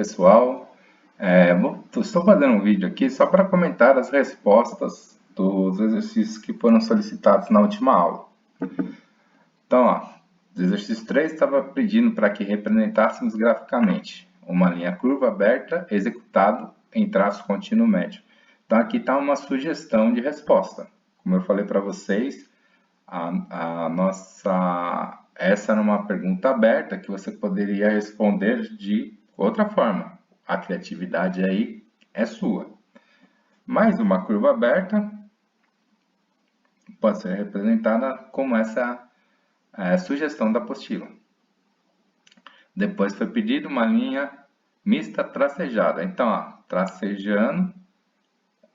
pessoal. Estou fazendo um vídeo aqui só para comentar as respostas dos exercícios que foram solicitados na última aula. Então, ó, o exercício 3 estava pedindo para que representássemos graficamente uma linha curva aberta executado em traço contínuo médio. Então, aqui está uma sugestão de resposta. Como eu falei para vocês, essa era uma pergunta aberta que você poderia responder de outra forma. A criatividade aí é sua. Mais uma curva aberta pode ser representada como essa sugestão da apostila. Depois foi pedido uma linha mista tracejada. Então, ó, tracejando,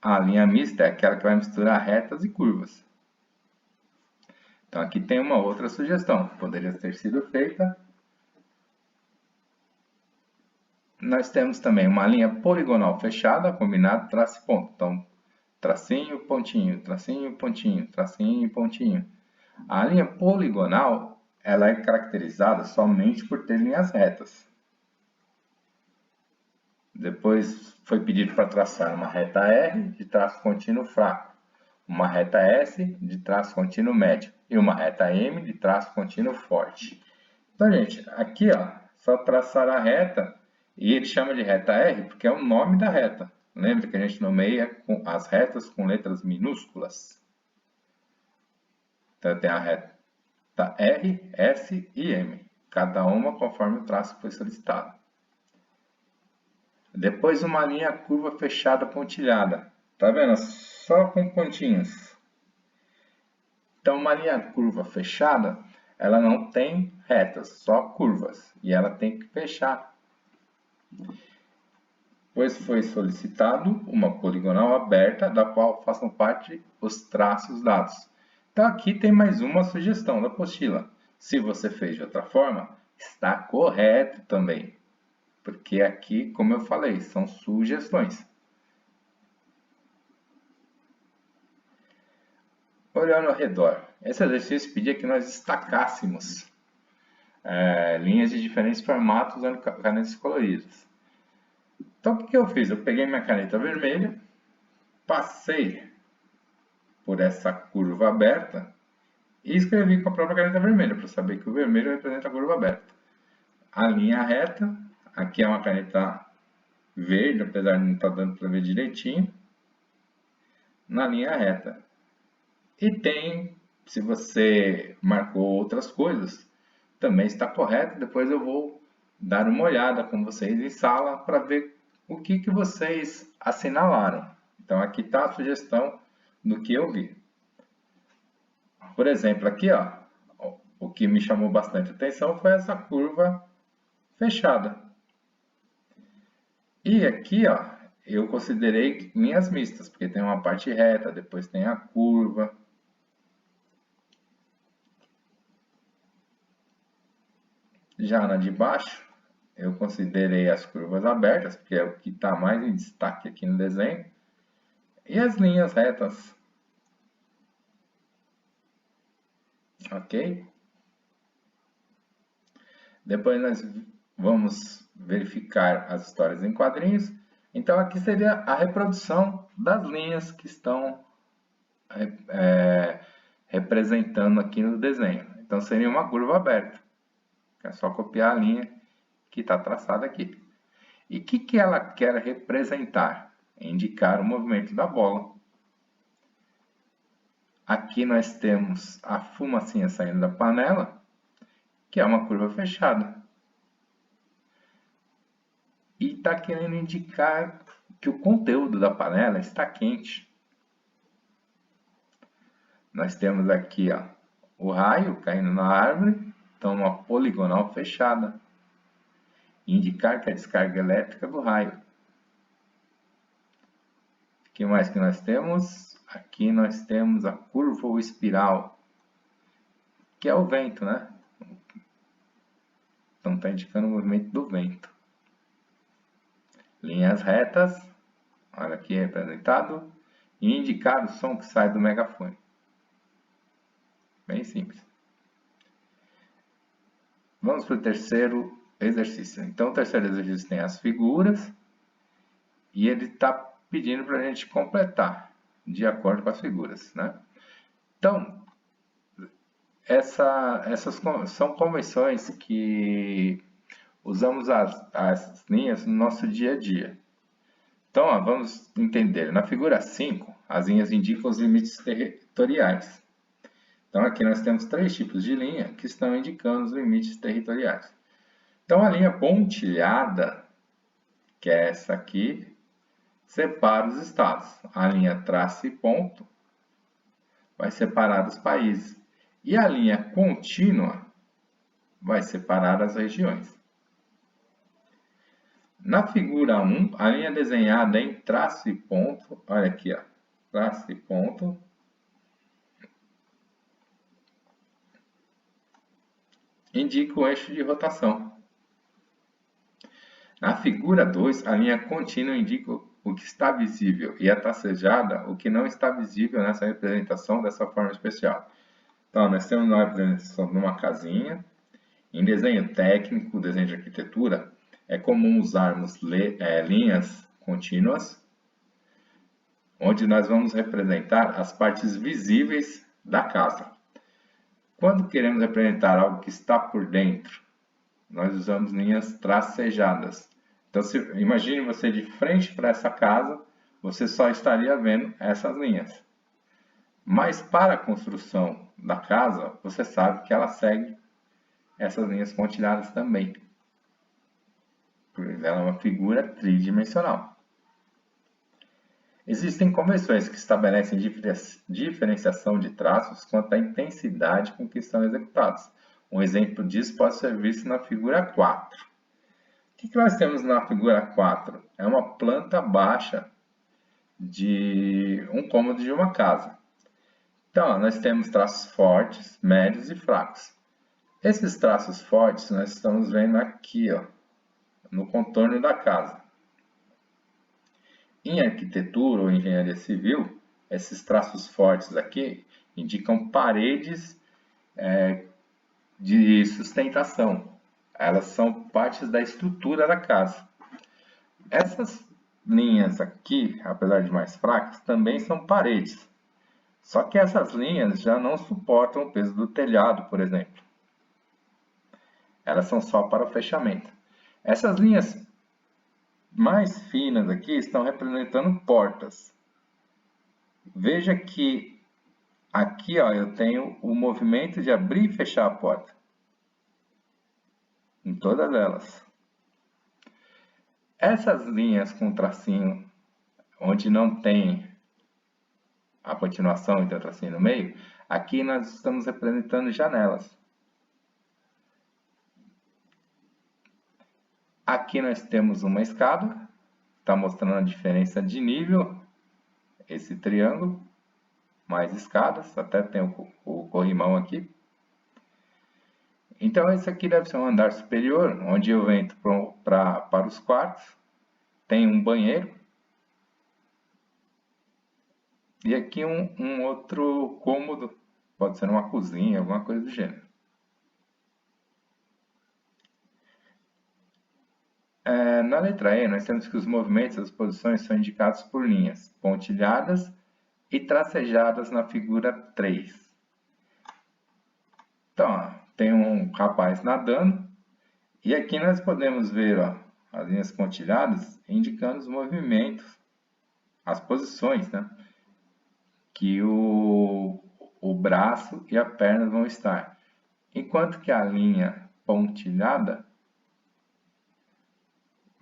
a linha mista é aquela que vai misturar retas e curvas. Então, aqui tem uma outra sugestão que poderia ter sido feita. Nós temos também uma linha poligonal fechada, combinado, traço e ponto. Então, tracinho, pontinho, tracinho, pontinho, tracinho, pontinho. A linha poligonal, ela é caracterizada somente por ter linhas retas. Depois foi pedido para traçar uma reta R de traço contínuo fraco, uma reta S de traço contínuo médio e uma reta M de traço contínuo forte. Então, gente, aqui, ó, só traçar a reta, e ele chama de reta R porque é o nome da reta. Lembra que a gente nomeia as retas com letras minúsculas? Então, tem a reta R, S e M, cada uma conforme o traço foi solicitado. Depois, uma linha curva fechada pontilhada. Tá vendo? Só com pontinhos. Então, uma linha curva fechada, ela não tem retas, só curvas. E ela tem que fechar. Pois foi solicitado uma poligonal aberta, da qual façam parte os traços dados. Então, aqui tem mais uma sugestão da apostila. Se você fez de outra forma, está correto também. Porque aqui, como eu falei, são sugestões. Olhando ao redor, esse exercício pedia que nós destacássemos linhas de diferentes formatos usando canetas coloridas. Então, o que eu fiz? Eu peguei minha caneta vermelha, passei por essa curva aberta e escrevi com a própria caneta vermelha, para saber que o vermelho representa a curva aberta. A linha reta, aqui é uma caneta verde, apesar de não estar dando para ver direitinho, na linha reta. E tem, se você marcou outras coisas, também está correto. Depois eu vou dar uma olhada com vocês em sala para ver o que vocês assinalaram. Então, aqui está a sugestão do que eu vi. Por exemplo, aqui, ó, o que me chamou bastante atenção foi essa curva fechada. E aqui, ó, eu considerei linhas mistas, porque tem uma parte reta, depois tem a curva. Já na de baixo, eu considerei as curvas abertas, porque é o que está mais em destaque aqui no desenho, e as linhas retas. Ok? Depois nós vamos verificar as histórias em quadrinhos. Então, aqui seria a reprodução das linhas que estão representando aqui no desenho. Então, seria uma curva aberta. É só copiar a linha que está traçada aqui. E o que ela quer representar? Indicar o movimento da bola. Aqui nós temos a fumacinha saindo da panela, que é uma curva fechada. E está querendo indicar que o conteúdo da panela está quente. Nós temos aqui, ó, o raio caindo na árvore, então uma poligonal fechada. Indicar que é a descarga elétrica do raio. O que mais que nós temos? Aqui nós temos a curva ou espiral, que é o vento, né? Então está indicando o movimento do vento. Linhas retas, olha aqui representado, e indicar o som que sai do megafone. Bem simples. Vamos para o terceiro exercício. Então, o terceiro exercício tem as figuras e ele está pedindo para a gente completar de acordo com as figuras, né? Então, essas são convenções que usamos as linhas no nosso dia a dia. Então, ó, vamos entender. Na figura 5, as linhas indicam os limites territoriais. Então, aqui nós temos 3 tipos de linha que estão indicando os limites territoriais. Então, a linha pontilhada, que é essa aqui, separa os estados. A linha traço e ponto vai separar os países. E a linha contínua vai separar as regiões. Na figura 1, a linha desenhada em traço e ponto, olha aqui, ó, traço e ponto, indica o eixo de rotação. Na figura 2, a linha contínua indica o que está visível e a tracejada o que não está visível nessa representação dessa forma especial. Então, nós temos uma representação de uma casinha. Em desenho técnico, desenho de arquitetura, é comum usarmos linhas contínuas, onde nós vamos representar as partes visíveis da casa. Quando queremos representar algo que está por dentro, nós usamos linhas tracejadas. Então, imagine você de frente para essa casa, você só estaria vendo essas linhas. Mas para a construção da casa, você sabe que ela segue essas linhas pontilhadas também. Ela é uma figura tridimensional. Existem convenções que estabelecem diferenciação de traços quanto à intensidade com que são executados. Um exemplo disso pode ser visto na figura 4. O que nós temos na figura 4? É uma planta baixa de um cômodo de uma casa. Então, nós temos traços fortes, médios e fracos. Esses traços fortes nós estamos vendo aqui, ó, no contorno da casa. Em arquitetura ou engenharia civil, esses traços fortes aqui indicam paredes de sustentação. Elas são partes da estrutura da casa. Essas linhas aqui, apesar de mais fracas, também são paredes. Só que essas linhas já não suportam o peso do telhado, por exemplo. Elas são só para o fechamento. Essas linhas mais finas aqui estão representando portas. Veja que aqui, ó, eu tenho o movimento de abrir e fechar a porta. Em todas elas. Essas linhas com tracinho, onde não tem a continuação e tem o tracinho no meio, aqui nós estamos representando janelas. Aqui nós temos uma escada, está mostrando a diferença de nível, esse triângulo, mais escadas, até tem o corrimão aqui. Então esse aqui deve ser um andar superior, onde eu entro para os quartos, tem um banheiro, e aqui um outro cômodo, pode ser uma cozinha, alguma coisa do gênero. Na letra E, nós temos que os movimentos das posições são indicados por linhas pontilhadas e tracejadas na figura 3. Então, ó, tem um rapaz nadando, e aqui nós podemos ver, ó, as linhas pontilhadas indicando os movimentos, as posições, né, que o braço e a perna vão estar. Enquanto que a linha pontilhada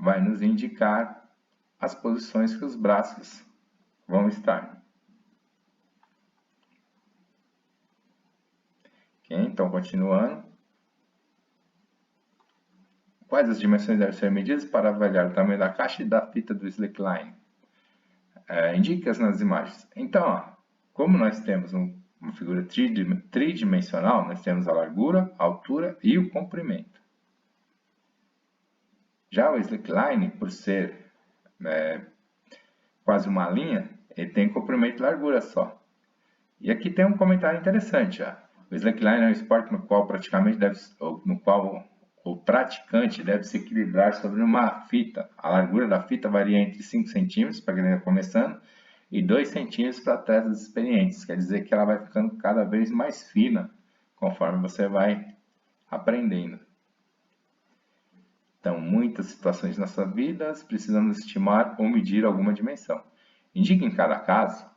vai nos indicar as posições que os braços vão estar. Ok, então, continuando. Quais as dimensões devem ser medidas para avaliar o tamanho da caixa e da fita do slackline? Indique-as nas imagens. Então, ó, como nós temos uma figura tridimensional, nós temos a largura, a altura e o comprimento. Já o slackline, por ser quase uma linha, ele tem comprimento e largura só. E aqui tem um comentário interessante. Ó. O slackline é um esporte no qual o praticante deve se equilibrar sobre uma fita. A largura da fita varia entre 5 centímetros para quem está começando e 2 centímetros para atletas experientes. Quer dizer que ela vai ficando cada vez mais fina conforme você vai aprendendo. Então, muitas situações nas nossas vidas precisamos estimar ou medir alguma dimensão. Indique em cada caso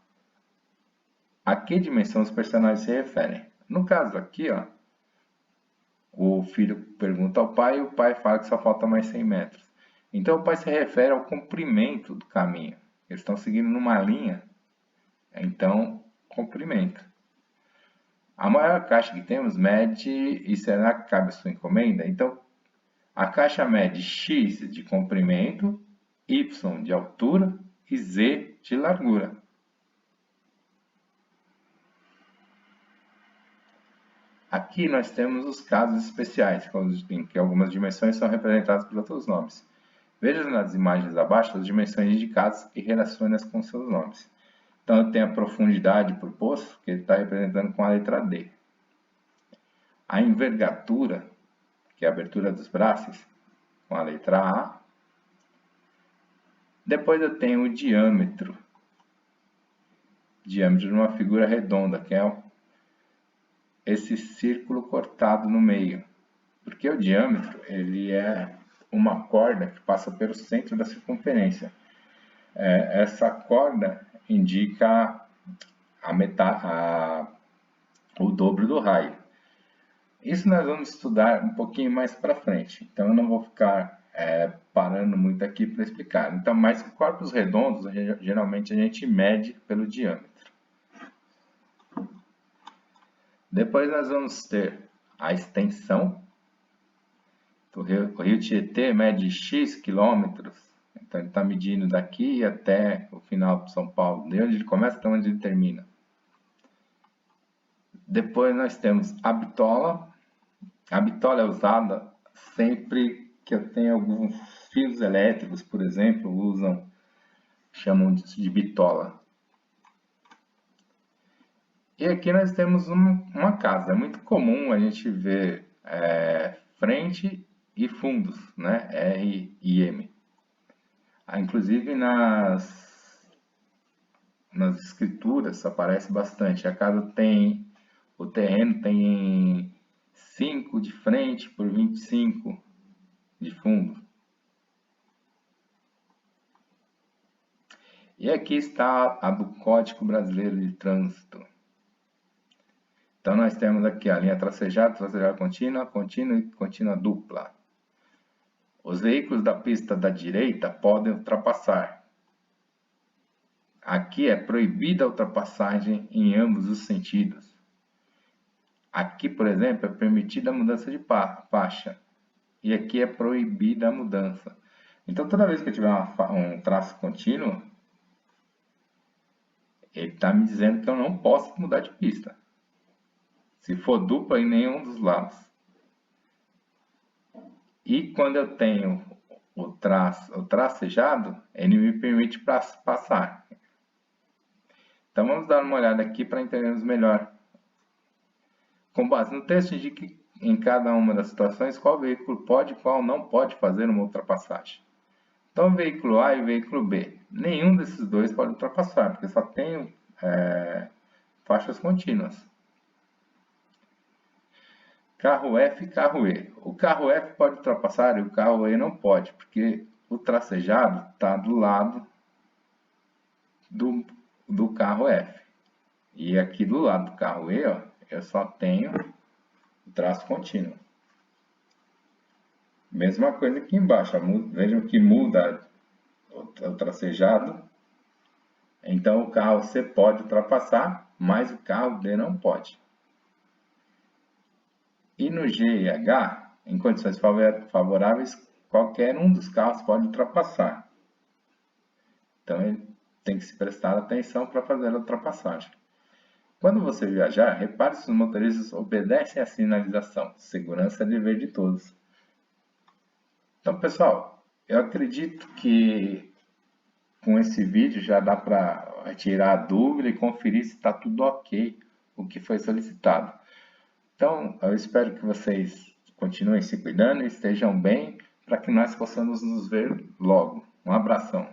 a que dimensão os personagens se referem. No caso aqui, ó, o filho pergunta ao pai e o pai fala que só falta mais 100 metros. Então, o pai se refere ao comprimento do caminho. Eles estão seguindo numa linha, então, comprimento. A maior caixa que temos mede, e será que cabe a sua encomenda? Então, a caixa mede X de comprimento, Y de altura e Z de largura. Aqui nós temos os casos especiais, em que algumas dimensões são representadas por outros nomes. Veja nas imagens abaixo as dimensões indicadas e relacione-as com seus nomes. Então, eu tenho a profundidade por poço, que ele está representando com a letra D. A envergadura, que é a abertura dos braços, com a letra A. Depois eu tenho o diâmetro. Diâmetro de uma figura redonda, que é esse círculo cortado no meio. Porque o diâmetro, ele é uma corda que passa pelo centro da circunferência. Essa corda indica o dobro do raio. Isso nós vamos estudar um pouquinho mais para frente, então eu não vou ficar parando muito aqui para explicar. Então, mas corpos redondos, geralmente a gente mede pelo diâmetro. Depois nós vamos ter a extensão. O rio Tietê mede X quilômetros, então ele está medindo daqui até o final de São Paulo, de onde ele começa até onde ele termina. Depois nós temos a bitola. A bitola é usada sempre que eu tenho alguns fios elétricos, por exemplo, chamam de bitola. E aqui nós temos uma casa. É muito comum a gente ver frente e fundos, né? R e M. Inclusive nas escrituras aparece bastante. A casa tem, o terreno tem 5 de frente por 25 de fundo. E aqui está a do Código Brasileiro de Trânsito. Então nós temos aqui a linha tracejada, tracejada contínua, contínua e contínua dupla. Os veículos da pista da direita podem ultrapassar. Aqui é proibida a ultrapassagem em ambos os sentidos. Aqui, por exemplo, é permitida a mudança de faixa. E aqui é proibida a mudança. Então, toda vez que eu tiver um traço contínuo, ele está me dizendo que eu não posso mudar de pista. Se for dupla, em nenhum dos lados. E quando eu tenho o tracejado, ele me permite passar. Então, vamos dar uma olhada aqui para entendermos melhor. Com base no texto, indique em cada uma das situações qual veículo pode e qual não pode fazer uma ultrapassagem. Então, o veículo A e o veículo B. Nenhum desses dois pode ultrapassar, porque só tem faixas contínuas. Carro F e carro E. O carro F pode ultrapassar e o carro E não pode, porque o tracejado está do lado do carro F. E aqui do lado do carro E, ó, eu só tenho o traço contínuo. Mesma coisa aqui embaixo. Vejam que muda o tracejado. Então o carro C pode ultrapassar, mas o carro D não pode. E no G e H, em condições favoráveis, qualquer um dos carros pode ultrapassar. Então ele tem que se prestar atenção para fazer a ultrapassagem. Quando você viajar, repare se os motoristas obedecem à sinalização. Segurança é dever de todos. Então, pessoal, eu acredito que com esse vídeo já dá para tirar a dúvida e conferir se está tudo ok o que foi solicitado. Então, eu espero que vocês Continuem se cuidando e estejam bem para que nós possamos nos ver logo. Um abração.